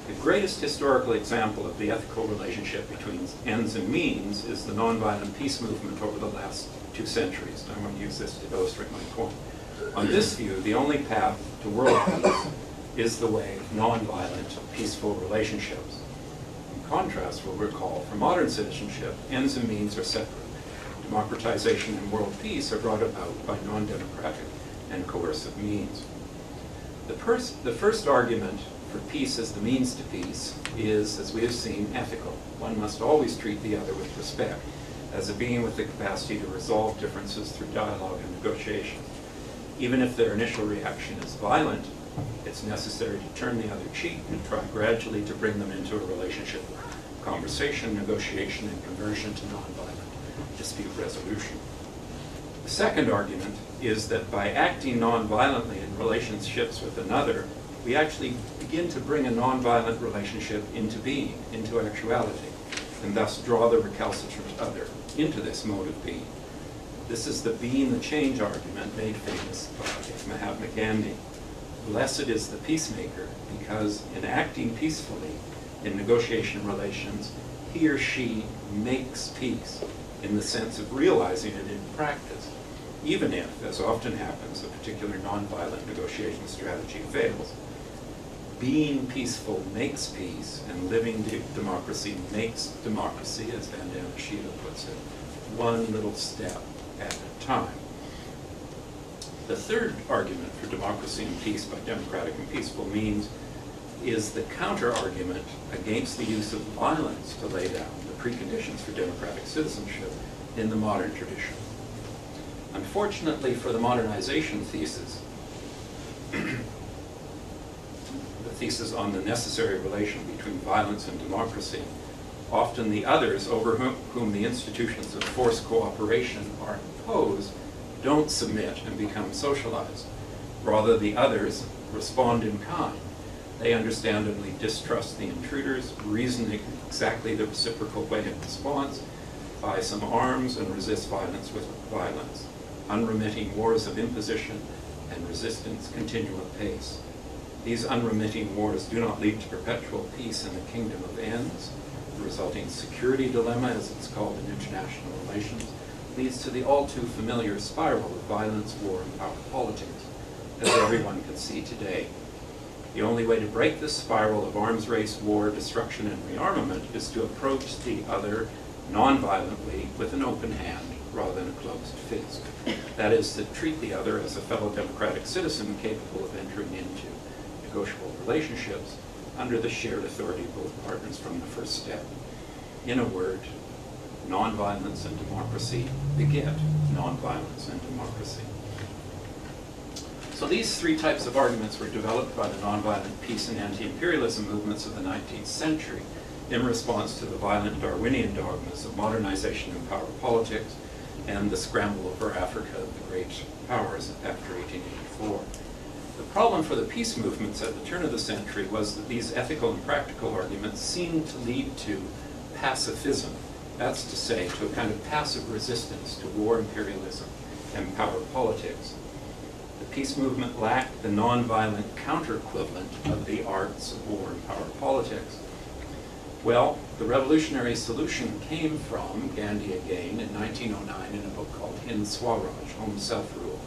The greatest historical example of the ethical relationship between ends and means is the nonviolent peace movement over the last 2 centuries. And I want to use this to illustrate my point. On this view, the only path to world peace is the way of nonviolent, peaceful relationships. In contrast, we'll recall, for modern citizenship, ends and means are separate. Democratization and world peace are brought about by non-democratic and coercive means. The first argument for peace as the means to peace is, as we have seen, ethical. One must always treat the other with respect, as a being with the capacity to resolve differences through dialogue and negotiation. Even if their initial reaction is violent, it's necessary to turn the other cheek and try gradually to bring them into a relationship of conversation, negotiation, and conversion to nonviolent dispute resolution. The second argument is that by acting nonviolently in relationships with another, we actually begin to bring a nonviolent relationship into being, into actuality, and thus draw the recalcitrant other into this mode of being. This is the being the change argument made famous by Mahatma Gandhi. Blessed is the peacemaker, because in acting peacefully in negotiation relations, he or she makes peace in the sense of realizing it in practice, even if, as often happens, a particular nonviolent negotiation strategy fails. Being peaceful makes peace, and living democracy makes democracy, as Vandana Shiva puts it, one little step at a time. The third argument for democracy and peace by democratic and peaceful means is the counter-argument against the use of violence to lay down the preconditions for democratic citizenship in the modern tradition. Unfortunately for the modernization thesis, the thesis on the necessary relation between violence and democracy, often the others over whom the institutions of forced cooperation are imposed don't submit and become socialized. Rather, the others respond in kind. They understandably distrust the intruders, reason exactly the reciprocal way of response, buy some arms, and resist violence with violence. Unremitting wars of imposition and resistance continue apace. These unremitting wars do not lead to perpetual peace in the kingdom of ends. The resulting security dilemma, as it's called in international relations, leads to the all too familiar spiral of violence, war, and power politics, as everyone can see today. The only way to break this spiral of arms race, war, destruction, and rearmament is to approach the other non-violently with an open hand rather than a closed fist. That is, to treat the other as a fellow democratic citizen capable of entering into negotiable relationships under the shared authority of both partners from the first step. In a word, nonviolence and democracy beget nonviolence and democracy. So these three types of arguments were developed by the nonviolent peace and anti-imperialism movements of the 19th century in response to the violent Darwinian dogmas of modernization and power politics and the scramble over Africa of the great powers after 1884. The problem for the peace movements at the turn of the century was that these ethical and practical arguments seemed to lead to pacifism. That's to say, to a kind of passive resistance to war imperialism and power politics. The peace movement lacked the nonviolent counter-equivalent of the arts of war and power politics. Well, the revolutionary solution came from Gandhi again in 1909 in a book called Hind Swaraj, Home Self-Rule.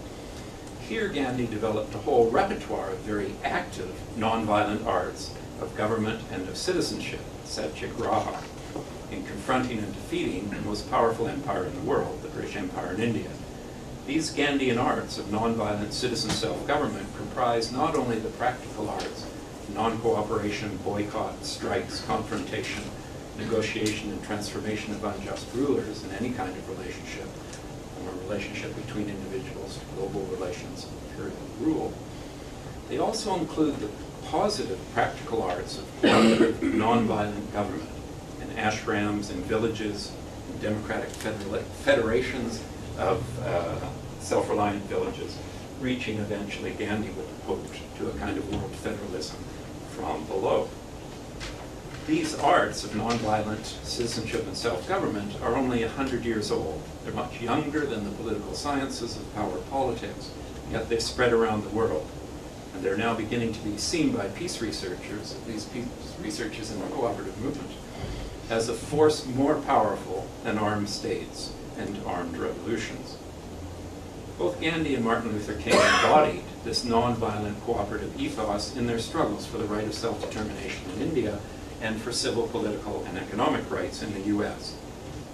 Here Gandhi developed a whole repertoire of very active nonviolent arts of government and of citizenship, satyagraha, in confronting and defeating the most powerful empire in the world, the British Empire in India. These Gandhian arts of nonviolent citizen self-government comprise not only the practical arts, non-cooperation, boycott, strikes, confrontation, negotiation, and transformation of unjust rulers in any kind of relationship, from a relationship between individuals to global relations of imperial rule. They also include the positive practical arts of cooperative nonviolent government in ashrams, in villages, in democratic federations of self-reliant villages, reaching eventually, Gandhi would have hoped, to a kind of world federalism from below. These arts of nonviolent citizenship and self-government are only 100 years old. They're much younger than the political sciences of power politics, yet they spread around the world. And and they're now beginning to be seen by peace researchers, these peace researchers in the cooperative movement, as a force more powerful than armed states and armed revolutions. Both Gandhi and Martin Luther King embodied this non-violent cooperative ethos in their struggles for the right of self-determination in India and for civil, political, and economic rights in the US.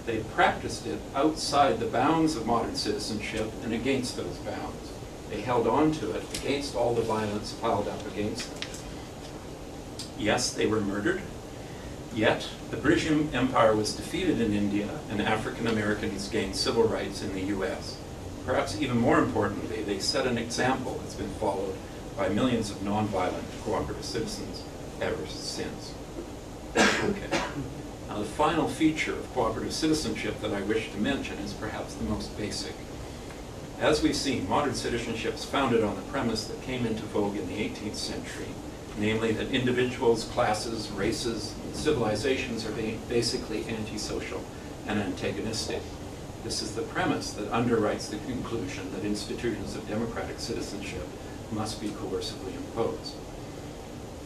They practiced it outside the bounds of modern citizenship and against those bounds. They held on to it against all the violence piled up against them. Yes, they were murdered, yet the British Empire was defeated in India and African Americans gained civil rights in the US. Perhaps even more importantly, they set an example that's been followed by millions of nonviolent cooperative citizens ever since. Okay. Now, the final feature of cooperative citizenship that I wish to mention is perhaps the most basic. As we've seen, modern citizenship is founded on the premise that came into vogue in the 18th century, namely that individuals, classes, races, and civilizations are being basically antisocial and antagonistic. This is the premise that underwrites the conclusion that institutions of democratic citizenship must be coercively imposed.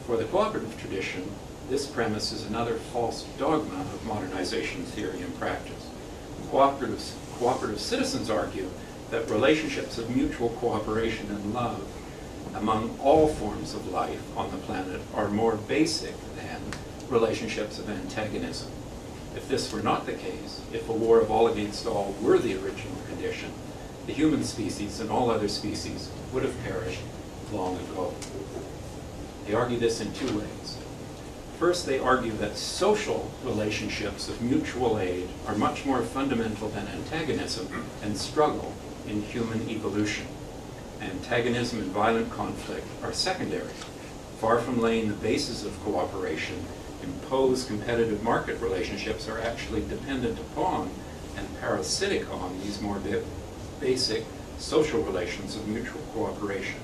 For the cooperative tradition, this premise is another false dogma of modernization theory and practice. Cooperative citizens argue that relationships of mutual cooperation and love among all forms of life on the planet are more basic than relationships of antagonism. If this were not the case, if a war of all against all were the original condition, the human species and all other species would have perished long ago. They argue this in two ways. First, they argue that social relationships of mutual aid are much more fundamental than antagonism and struggle in human evolution. Antagonism and violent conflict are secondary. Far from laying the basis of cooperation, imposed competitive market relationships are actually dependent upon and parasitic on these more basic social relations of mutual cooperation,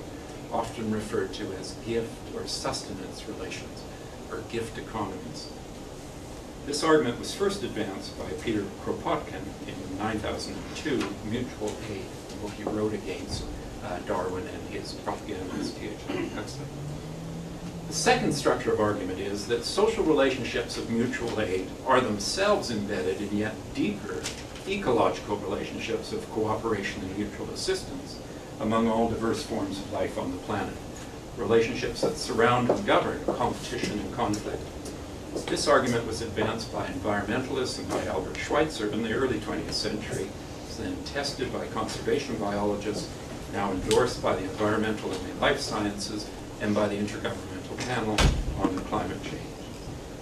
often referred to as gift or sustenance relations, or gift economies. This argument was first advanced by Peter Kropotkin in 9002, Mutual Aid, the book he wrote against Darwin and his propagandist T.H. Huxley. The second structure of argument is that social relationships of mutual aid are themselves embedded in yet deeper ecological relationships of cooperation and mutual assistance among all diverse forms of life on the planet, relationships that surround and govern competition and conflict. This argument was advanced by environmentalists and by Albert Schweitzer in the early 20th century, was then tested by conservation biologists, now endorsed by the environmental and the life sciences, and by the Intergovernmental Panel on Climate Change.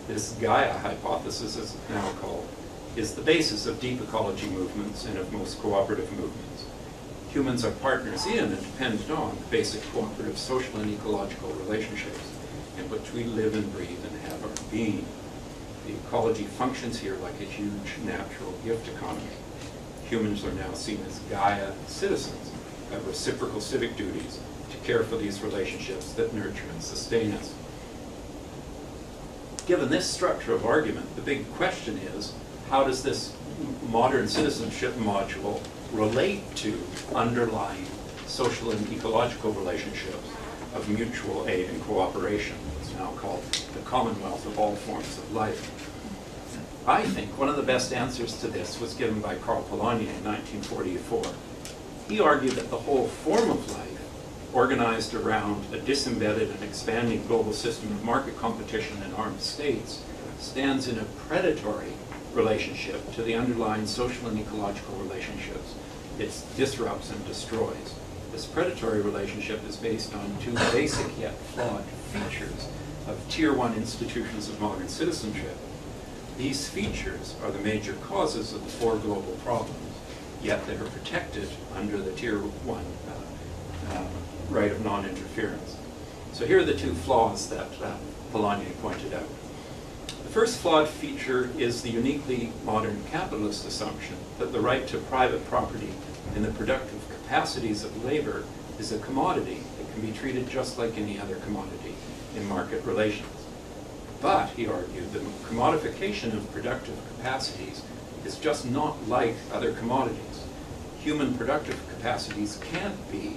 This Gaia hypothesis, as it's now called, is the basis of deep ecology movements and of most cooperative movements. Humans are partners in and dependent on the basic cooperative social and ecological relationships in which we live and breathe and have our being. The ecology functions here like a huge natural gift economy. Humans are now seen as Gaia citizens, have reciprocal civic duties to care for these relationships that nurture and sustain us. Given this structure of argument, the big question is, how does this modern citizenship module relate to underlying social and ecological relationships of mutual aid and cooperation? It's now called the commonwealth of all forms of life. I think one of the best answers to this was given by Karl Polanyi in 1944. He argued that the whole form of life, organized around a disembedded and expanding global system of market competition and armed states, stands in a predatory relationship to the underlying social and ecological relationships it disrupts and destroys. This predatory relationship is based on two basic yet flawed features of Tier 1 institutions of modern citizenship. These features are the major causes of the four global problems, yet they are protected under the Tier 1 right of non-interference. So here are the two flaws that Polanyi pointed out. The first flawed feature is the uniquely modern capitalist assumption that the right to private property in the productive capacities of labor is a commodity that can be treated just like any other commodity in market relations. But, he argued, the commodification of productive capacities is just not like other commodities. Human productive capacities can't be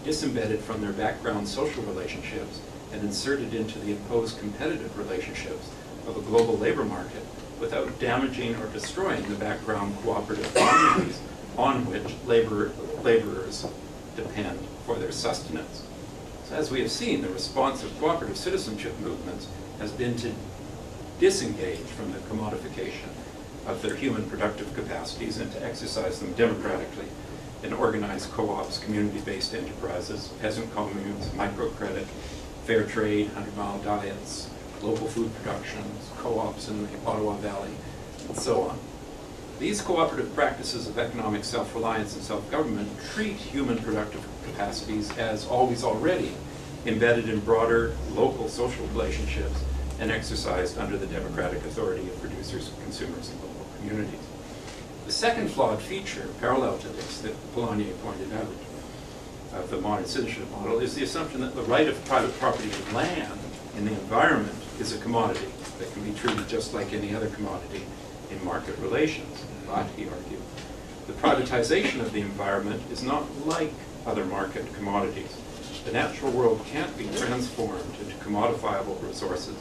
disembedded from their background social relationships and inserted into the imposed competitive relationships of a global labor market without damaging or destroying the background cooperative communities on which laborers depend for their sustenance. So as we have seen, the response of cooperative citizenship movements has been to disengage from the commodification of their human productive capacities and to exercise them democratically in organized co-ops, community-based enterprises, peasant communes, microcredit, fair trade, 100-mile diets, local food productions, co-ops in the Ottawa Valley, and so on. These cooperative practices of economic self-reliance and self-government treat human productive capacities as always already embedded in broader local social relationships and exercised under the democratic authority of producers, consumers, and local communities. The second flawed feature, parallel to this, that Polanyi pointed out, of the modern citizenship model, is the assumption that the right of private property to land in the environment is a commodity that can be treated just like any other commodity in market relations. But, he argued, the privatization of the environment is not like other market commodities. The natural world can't be transformed into commodifiable resources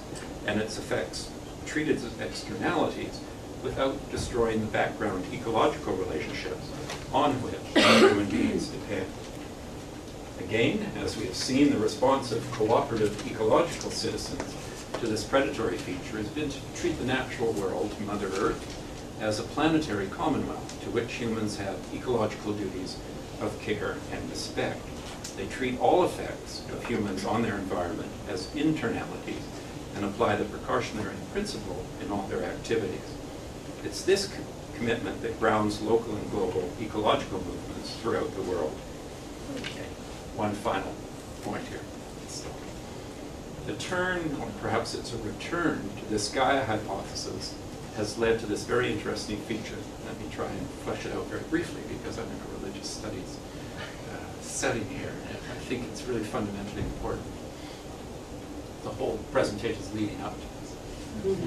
and its effects treated as externalities without destroying the background ecological relationships on which human beings depend. Again, as we have seen, the response of cooperative ecological citizens to this predatory feature has been to treat the natural world, Mother Earth, as a planetary commonwealth to which humans have ecological duties of care and respect. They treat all effects of humans on their environment as internalities and apply the precautionary principle in all their activities. It's this commitment that grounds local and global ecological movements throughout the world. Okay. One final point here. The turn, or perhaps it's a return, to this Gaia hypothesis has led to this very interesting feature. Let me try and flesh it out very briefly because I'm in a religious studies setting here, and I think it's really fundamentally important. The whole presentation is leading up to this.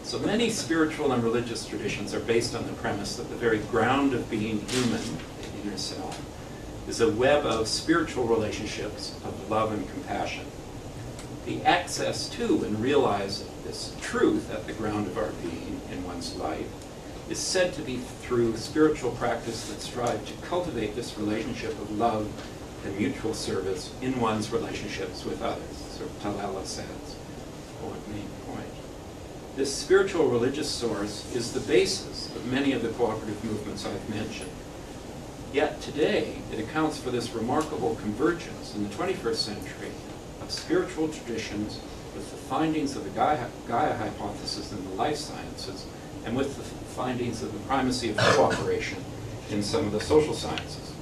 So many spiritual and religious traditions are based on the premise that the very ground of being human, the inner self, is a web of spiritual relationships of love and compassion. The access to and realize this truth at the ground of our being in one's life is said to be through spiritual practice that strive to cultivate this relationship of love and mutual service in one's relationships with others. Sort of Tully says, poet main point. This spiritual religious source is the basis of many of the cooperative movements I've mentioned. Yet today, it accounts for this remarkable convergence in the 21st century of spiritual traditions with the findings of the Gaia hypothesis in the life sciences and with the findings of the primacy of cooperation in some of the social sciences.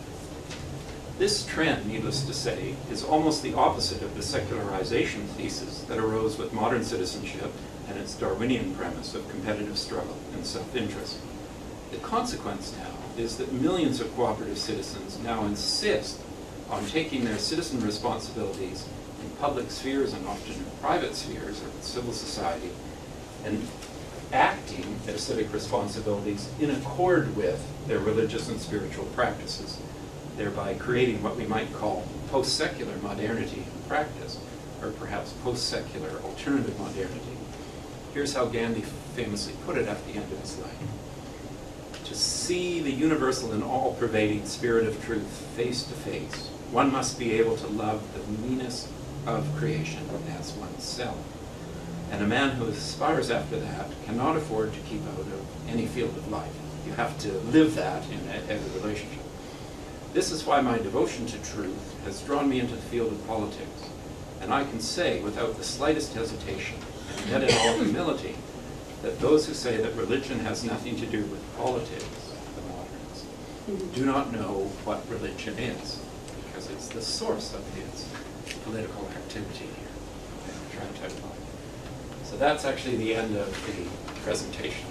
This trend, needless to say, is almost the opposite of the secularization thesis that arose with modern citizenship and its Darwinian premise of competitive struggle and self-interest. The consequence now is that millions of cooperative citizens now insist on taking their citizen responsibilities in public spheres and often in private spheres of civil society and acting their civic responsibilities in accord with their religious and spiritual practices, thereby creating what we might call post-secular modernity in practice, or perhaps post-secular alternative modernity. Here's how Gandhi famously put it at the end of his life. To see the universal and all-pervading spirit of truth face to face, one must be able to love the meanest of creation as oneself. And a man who aspires after that cannot afford to keep out of any field of life. You have to live that in every relationship. This is why my devotion to truth has drawn me into the field of politics. And I can say without the slightest hesitation, and yet in all humility, that those who say that religion has nothing to do with politics, the moderns, do not know what religion is, because it's the source of its political activity here. So that's actually the end of the presentation.